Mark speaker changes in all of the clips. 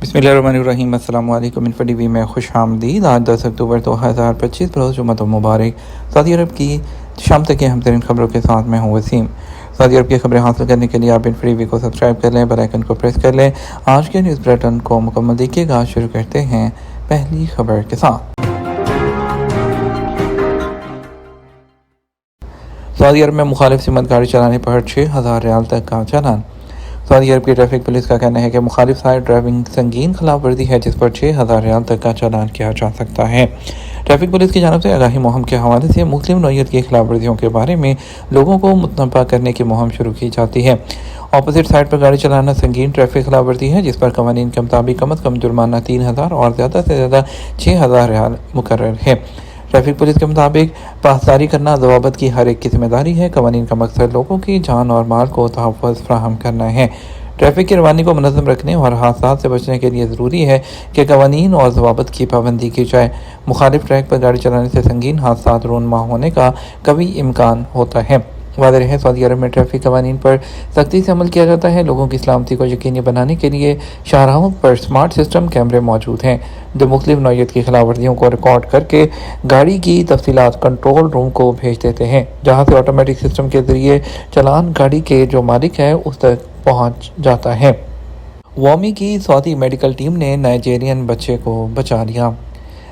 Speaker 1: बिस्मिल्लाहिर्रहमानिर्रहीम। अस्सलाम वालेकुम। इन्फो टीवी में खुश आमदीद। आज 10 अक्टूबर 2025 बरोज़ जुम्मत मुबारक। सऊदी अरब की शाम तक की अहम तरीन खबरों के साथ मैं हूँ वसीम। सऊदी अरब की खबरें हासिल करने के लिए आप इन्फो टीवी को सब्सक्राइब कर लें, बेल आइकन को प्रेस कर लें। आज के न्यूज़ बुलेटिन को मुकम्मल देखिएगा। शुरू करते हैं पहली खबर के साथ। सऊदी अरब में मुखालिफ सिमत गाड़ी चलाने पर 6,000 रियाल तक का चालान। सऊदी अरब की ट्रैफिक पुलिस का कहना है कि मुखालिफ साइड ड्राइविंग संगीन खिलाफ वर्जी है, जिस पर 6,000 रियाल तक का चालान किया जा सकता है। ट्रैफिक पुलिस की जानब से आगाही मुहिम के हवाले से मुस्लिम नौइयत की खिलाफ वर्जियों के बारे में लोगों को मुतनब्बा करने की मुहिम शुरू की जाती है। अपोजिट साइड पर गाड़ी चलाना संगीन ट्रैफिक खिलाफ वर्जी है, जिस पर कवानीन के मुताबिक कम अज़ कम जुर्माना 3,000 और ज़्यादा से ज़्यादा 6,000 रियाल मुकर्रर है। ट्रैफिक पुलिस के मुताबिक पासदारी करना ज़वाबत की हर एक की जिम्मेदारी है। कवानीन का मकसद लोगों की जान और माल को तहफ़्फ़ुज़ फराहम करना है। ट्रैफिक की रवानी को मुनज़्ज़म रखने और हादसात से बचने के लिए ज़रूरी है कि कवानीन और ज़वाबत की पाबंदी की जाए। मुखालिफ ट्रैक पर गाड़ी चलाने से संगीन हादसात रूनमा होने का कभी इम्कान होता है। वाज़ेह है, सऊदी अरब में ट्रैफिक कवानीन पर सख्ती से अमल किया जाता है। लोगों की सलामती को यकीनी बनाने के लिए शाहराहों पर स्मार्ट सिस्टम कैमरे मौजूद हैं, जो मुख्तलिफ नौइयत की खिलाफ वर्जियों को रिकॉर्ड करके गाड़ी की तफसीलात कंट्रोल रूम को भेज देते हैं, जहां से ऑटोमेटिक सिस्टम के ज़रिए चालान गाड़ी के जो मालिक है उस तक पहुंच जाता है। वॉमी की सऊदी मेडिकल टीम ने नाइजीरियन बच्चे को बचा लिया।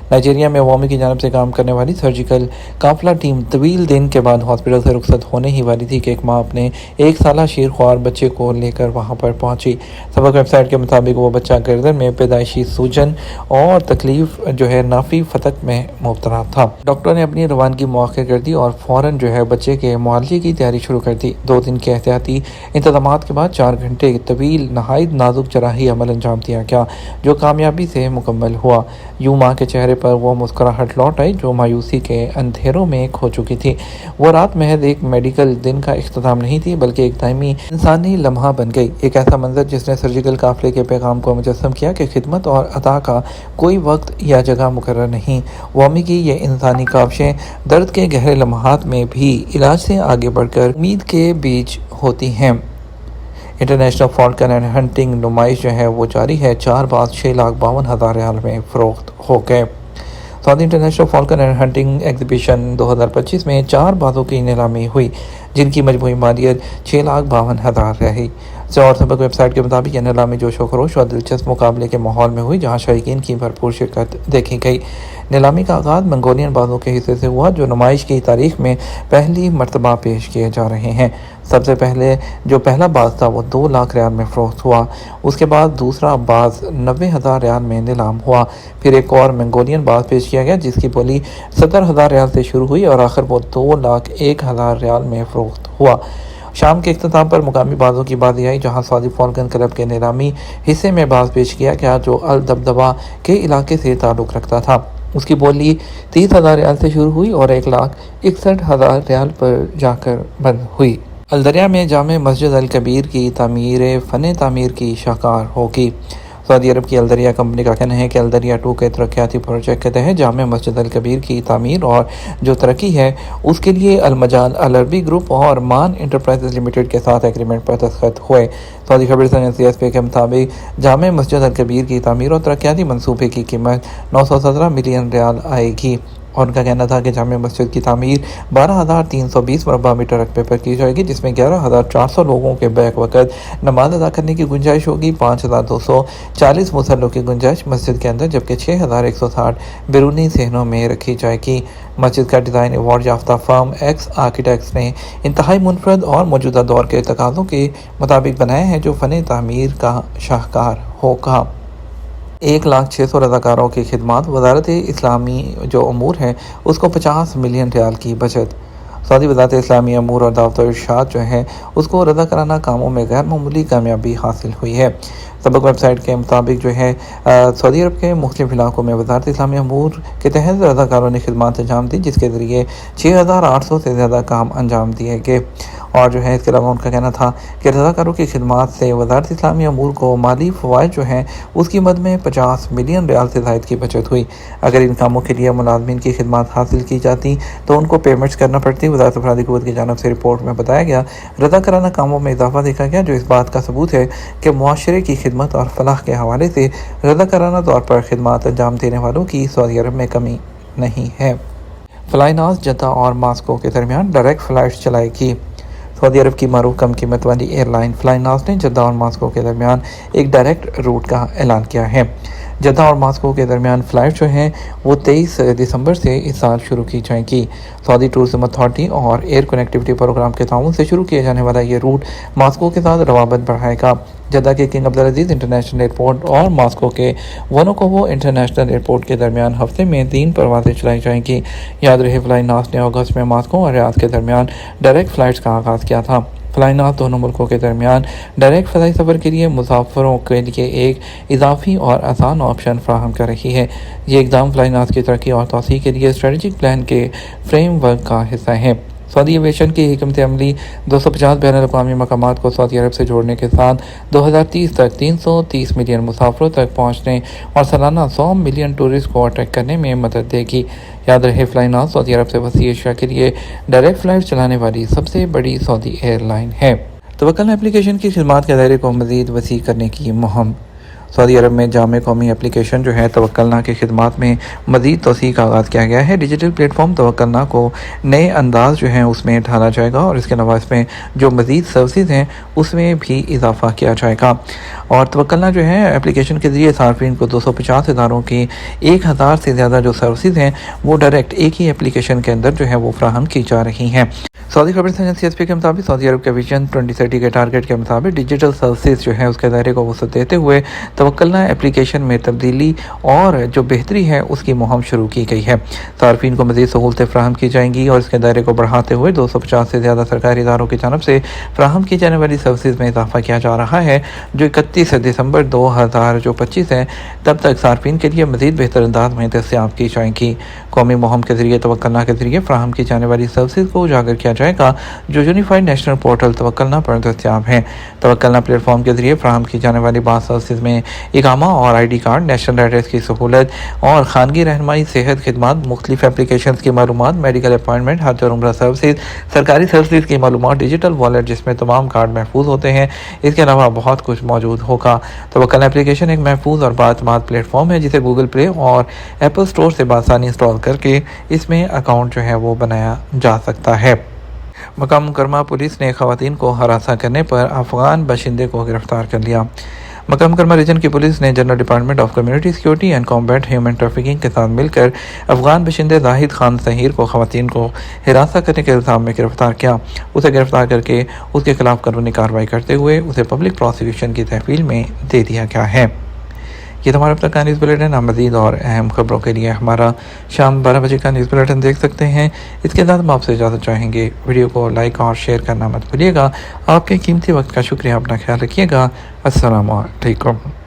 Speaker 1: नाइजीरिया में वॉमी की जानब से काम करने वाली सर्जिकल काफिला टीम तवील दिन के बाद हॉस्पिटल से रुखसत होने ही वाली थी कि एक माँ अपने 1 साला शीरख्वार बच्चे को लेकर वहां पर पहुंची। सबक वेबसाइट के मुताबिक वो बच्चा गर्दन में पैदाइशी सूजन और तकलीफ नाफी फतक में मुब्तला था। डॉक्टर ने अपनी रवानगी मौके कर दी और फौरन बच्चे के मुआलजे की तैयारी शुरू कर दी। 2 दिन के एहतियाती इंतजाम के बाद 4 घंटे तवील नहायत नाजुक जराही अमल अंजाम दिया गया, जो कामयाबी से मुकम्मल हुआ। यूं माँ के चेहरे पर वो मुस्कुराहट लौट आई जो मायूसी के अंधेरों में खो चुकी थी। वो रात महज एक मेडिकल दिन का इख्तिताम नहीं थी, बल्कि एक दायमी इंसानी लम्हा बन गई। एक ऐसा मंजर जिसने सर्जिकल काफिले के पैगाम को मुजस्सम किया कि खिदमत और अता का कोई वक्त या जगह मुकर्रर नहीं। वॉमी की ये इंसानी काविशें दर्द के गहरे लम्हात में भी इलाज से आगे बढ़कर उम्मीद के बीज होती हैं। इंटरनेशनल फॉल्कन एंड हंटिंग नुमाइश वो जारी है। 4 बाज 6,52,000 रियाल में फ़रोख्त हो गए। Saudi international Falcon and hunting exhibition 2025 में 4 बाजों की नीलामी हुई, जिनकी मजमूई मालियत 6,52,000 रही। और सबक वेबसाइट के मुताबिक यह नीलामी जोश व खरोश और दिलचस्प मुकाबले के माहौल में हुई, जहां शौकीन की भरपूर शिरकत देखी गई। नीलामी का आगाज़ मंगोलियन बाजों के हिस्से से हुआ, जो नुमाइश की तारीख में पहली मरतबा पेश किए जा रहे हैं। सबसे पहले जो पहला बाज था वो 2 लाख रियाल में फ़रोख्त हुआ। उसके बाद दूसरा बाज 90,000 रियाल में नीलाम हुआ। फिर एक और मंगोलियन बाज पेश किया गया, जिसकी बोली 70,000 रियाल से शुरू हुई और आखिर वो 2,01,000 रियाल में फ़रोख्त हुआ। शाम के इख्तिताम पर मुकामी बाजों की बाजी आई, जहां सऊदी फॉल्कन क्लब के नीलामी हिस्से में बाज पेश किया गया, जो अल दबदबा के इलाके से ताल्लुक़ रखता था। उसकी बोली 30,000 रियाल से शुरू हुई और 1,61,000 रियाल पर जाकर बंद हुई। अलदरिया में जामे मस्जिद अल कबीर की तामीर फ़न तामीर की शाहकार होगी। सऊदी अरब की अलदरिया कंपनी का कहना है कि अलदरिया 2 के तरक्याती प्रोजेक्ट के तहत जामे मस्जिद अल कबीर की तामीर और जो तरक्की है उसके लिए अलमजाल अल अरबी ग्रुप और मान इंटरप्राइजेज लिमिटेड के साथ एग्रीमेंट पर दस्तखत हुए। सऊदी खबर CSP के मुताबिक जामे मस्जिद अल कबीर की तामीर और तरक्याती मनसूबे की कीमत 917 मिलियन रियाल आएगी। और उनका कहना था कि जामे मस्जिद की तामीर 12,320 मुरबा मीटर रकबे पर की जाएगी, जिसमें 11,400 लोगों के बैक वक़्त नमाज अदा करने की गुंजाइश होगी। 5,240 मुसल्लों की गुंजाइश मस्जिद के अंदर, जबकि 6,160 बैरूनी सहनों में रखी जाएगी। मस्जिद का डिज़ाइन अवार्ड याफ्ता फर्म एक्स आर्किटेक्ट्स ने इंतहाई मुनफरद और मौजूदा दौर के तकाज़ों के मुताबिक बनाया है, जो फ़न तामीर का शाहकार होगा। 1,06,000 रज़ाकारों की खिदमत। वज़ारत इस्लामी जो अमूर है उसको 50 मिलियन रियाल की बचत। सऊदी वज़ारत इस्लामी अमूर और दावत और इरशाद उसको रज़ाकाराना कामों में गैर मामूली कामयाबी हासिल हुई है। सबक वेबसाइट के मुताबिक सऊदी अरब के मुख्तलिफ इलाकों में वज़ारत इस्लामी अमूर के तहत रज़ाकारों ने खिदमत अंजाम दी, जिसके ज़रिए 6,800 से ज़्यादा काम अंजाम दिए गए। और इसके अलावा उनका कहना था कि रज़ाकारों की खिदमत से वज़ारत इस्लामी अमूर को माली फ़वाइद उसकी मद में 50 मिलियन रियाल से ज़ायद की बचत हुई। अगर इन कामों के लिए मुलाज़मीन की खिदमत हासिल की जाती तो उनको पेमेंट्स करना पड़ती। वज़ारत अफरादी क़ुव्वत की जानिब से रिपोर्ट में बताया गया रज़ाकाराना कामों में इजाफा देखा गया, जो इस बात का सबूत है कि मुआशरे की خدمت اور فلاح کے حوالے سے رضاکارانہ طور پر خدمات انجام دینے والوں کی سعودی عرب میں کمی نہیں ہے۔ فلائی ناز جدہ اور ماسکو کے درمیان ڈائریکٹ فلائٹس چلائے گی۔ سعودی عرب کی معروف کم قیمت والی ایئر لائن فلائی ناز نے جدہ اور ماسکو کے درمیان ایک ڈائریکٹ روٹ کا اعلان کیا ہے۔ جدہ اور ماسکو کے درمیان فلائٹ جو ہیں وہ 23 دسمبر سے اس سال شروع کی جائیں گی۔ سعودی ٹورزم اتھارٹی اور ایئر کنیکٹیوٹی پروگرام کے تعاون سے شروع کیے جانے والا یہ روٹ ماسکو کے ساتھ روابط بڑھائے گا۔ جدہ کے کنگ عبدالعزیز انٹرنیشنل ایئرپورٹ اور ماسکو کے ونوکوو انٹرنیشنل ایئرپورٹ کے درمیان ہفتے میں 3 پروازیں چلائی جائیں گی۔ یاد رہے فلائی ناز نے اگست میں ماسکو اور ریاض کے درمیان ڈائریکٹ فلائٹس کا آغاز کیا تھا۔ فلائی ناز دونوں ملکوں کے درمیان ڈائریکٹ فضائی سفر کے لیے مسافروں کے لیے ایک اضافی اور آسان آپشن فراہم کر رہی ہے۔ یہ اقدام فلائی ناز کی ترقی اور توسیع کے لیے اسٹریٹجک پلان کے فریم ورک کا حصہ ہے۔ سعودی ایویشن کی حکمت عملی 250 بین الاقوامی مقامات کو سعودی عرب سے جوڑنے کے ساتھ 2030 تک 330 ملین مسافروں تک پہنچنے اور سالانہ 100 ملین ٹورسٹ کو اٹریکٹ کرنے میں مدد دے گی۔ یاد رہے فلائی ناز سعودی عرب سے وسیع ایشیا کے لیے ڈائریکٹ فلائٹ چلانے والی سب سے بڑی سعودی ایئر لائن ہے۔ توکل اپلیکیشن کی خدمات کے دائرے کو مزید وسیع کرنے کی مہم۔ سعودی عرب میں جامع قومی اپلیکیشن جو ہے توکلنا کی خدمات میں مزید توسیع کا آغاز کیا گیا ہے۔ ڈیجیٹل پلیٹ فارم توکلنا کو نئے انداز جو ہیں اس میں ڈھالا جائے گا اور اس کے علاوہ اس میں جو مزید سروسز ہیں اس میں بھی اضافہ کیا جائے گا۔ اور توکلنا جو ہے اپلیکیشن کے ذریعے صارفین کو 250 اداروں کی 1000 سے زیادہ جو سروسز ہیں وہ ڈائریکٹ ایک ہی اپلیکیشن کے اندر جو ہے وہ فراہم کی جا رہی ہیں۔ سعودی خبر ایجنسی ایس پی کے مطابق سعودی عرب کے ویژن 2030 کے ٹارگٹ کے مطابق ڈیجیٹل سروسز جو ہے اس کے دائرے کو وسعت دیتے ہوئے توکلنا اپلیکیشن میں تبدیلی اور جو بہتری ہے اس کی مہم شروع کی گئی ہے۔ صارفین کو مزید سہولتیں فراہم کی جائیں گی اور اس کے دائرے کو بڑھاتے ہوئے 250 سے زیادہ سرکاری اداروں کی جانب سے فراہم کی جانے والی سروسز میں اضافہ کیا جا رہا ہے جو 31 دسمبر 2025 ہے تب تک صارفین کے لیے مزید بہتر انداز میں دستیاب کی جائیں گی۔ قومی مہم کے ذریعے توکلنا کے ذریعے فراہم کی جانے والی سروسز کو اجاگر کیا جائے گا جو یونیفائڈ نیشنل پورٹل توکلنا پر دستیاب ہیں۔ توکلنا پلیٹ فارم کے ذریعے فراہم کی جانے والی بعض سروسز میں اقامہ اور I D card, national address کی سہولت اور خانگی رہنمائی، صحت خدمات، مختلف اپلیکیشنز کی معلومات، میڈیکل اپائنٹمنٹ، حج اور عمرہ سروسز، سرکاری سروسز کی معلومات، ڈیجیٹل والیٹ جس میں تمام کارڈ محفوظ ہوتے ہیں، اس کے علاوہ بہت کچھ موجود ہوگا۔ توکلنا اپلیکیشن ایک محفوظ اور باعتماد پلیٹ فارم ہے جسے گوگل پلے اور ایپل سٹور سے بآسانی انسٹال کر کے اس میں اکاؤنٹ جو ہے وہ بنایا جا سکتا ہے۔ مکہ مکرمہ پولیس نے خواتین کو ہراساں کرنے پر افغان باشندے کو گرفتار کر لیا۔ مکہ مکرمہ ریجن کی پولیس نے general department of community security and combat human trafficking کے ساتھ مل کر افغان باشندے زاہد خان ظہیر کو خواتین کو ہراساں کرنے کے الزام میں گرفتار کیا۔ اسے گرفتار کر کے اس کے خلاف قانونی کارروائی کرتے ہوئے اسے پبلک پروسیکیوشن کی تحویل میں دے دیا گیا ہے۔ یہ ہمارا اب تک کا نیوز بلیٹن۔ آپ مزید اور اہم خبروں کے لیے ہمارا شام 12 بجے کا نیوز بلیٹن دیکھ سکتے ہیں۔ اس کے ساتھ ہم آپ سے اجازت چاہیں گے۔ ویڈیو کو لائک اور شیئر کرنا مت بھولیے گا۔ آپ کے قیمتی وقت کا شکریہ۔ اپنا خیال رکھیے گا۔ السلام علیکم۔